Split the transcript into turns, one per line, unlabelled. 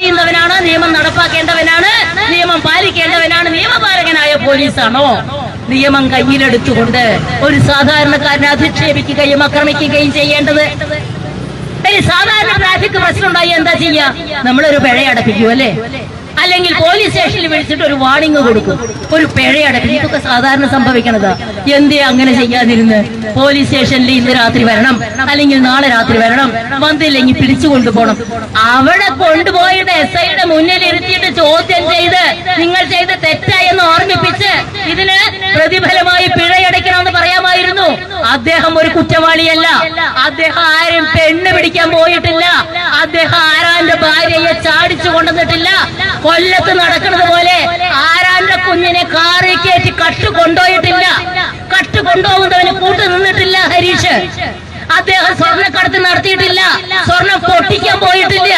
അറിയുന്നവനാണ്, നിയമം നടപ്പാക്കേണ്ടവനാണ്, നിയമം പാലിക്കേണ്ടവനാണ് നിയമപാലകനായ പോലീസാണോ നിയമം കയ്യിലെടുത്തുകൊണ്ട് ഒരു സാധാരണക്കാരനെ അധിക്ഷേപിക്കുകയും ആക്രമിക്കുകയും ചെയ്യേണ്ടത്? സാധാരണ ട്രാഫിക് പ്രശ്നം ഉണ്ടായി എന്താ ചെയ്യാ? നമ്മളൊരു പിഴ അടപ്പിക്കും അല്ലേ? അല്ലെങ്കിൽ പോലീസ് സ്റ്റേഷനിൽ വിളിച്ചിട്ട് ഒരു വാർണിംഗ് കൊടുക്കും, ഒരു പിഴ അടപ്പിക്കും. ഇതൊക്കെ സാധാരണ സംഭവിക്കണതാ. എന്തേ അങ്ങനെ ചെയ്യാതിരുന്ന്? പോലീസ് സ്റ്റേഷനിൽ ഇന്ന് രാത്രി വരണം, അല്ലെങ്കിൽ നാളെ രാത്രി വരണം, വന്നില്ലെങ്കിൽ പിടിച്ചു കൊണ്ടുപോകണം. അവിടെ കൊണ്ടുപോയിട്ട് SI-യുടെ മുന്നിൽ ഇരുത്തിയിട്ട് ചോദ്യം ചെയ്ത് നിങ്ങൾ ചെയ്ത് തെറ്റായെന്ന് ഓർമ്മിപ്പിച്ച് ഇതിന് പ്രതിഫലമായി പിഴയടയ്ക്കണമെന്ന് പറയാമായിരുന്നു. അദ്ദേഹം ഒരു കുറ്റവാളിയല്ല. അദ്ദേഹം ആരും പെണ്ണ് പിടിക്കാൻ പോയിട്ടില്ല. അദ്ദേഹം ആരാന്റെ ഭാര്യയെ ചാടിച്ചു കൊണ്ടുവന്നിട്ടില്ല. കൊല്ലത്ത് നടക്കുന്നത് പോലെ ആരാന്റെ കുഞ്ഞിനെ കാറി കയറ്റി കട്ട് കൊണ്ടുപോയിട്ടില്ല. കട്ട് കൊണ്ടുപോകുന്നവന് കൂട്ടു നിന്നിട്ടില്ല ഹരീഷ്. അദ്ദേഹം സ്വർണ്ണക്കടത്ത് നടത്തിയിട്ടില്ല. സ്വർണം പൊട്ടിക്കാൻ പോയിട്ടില്ല.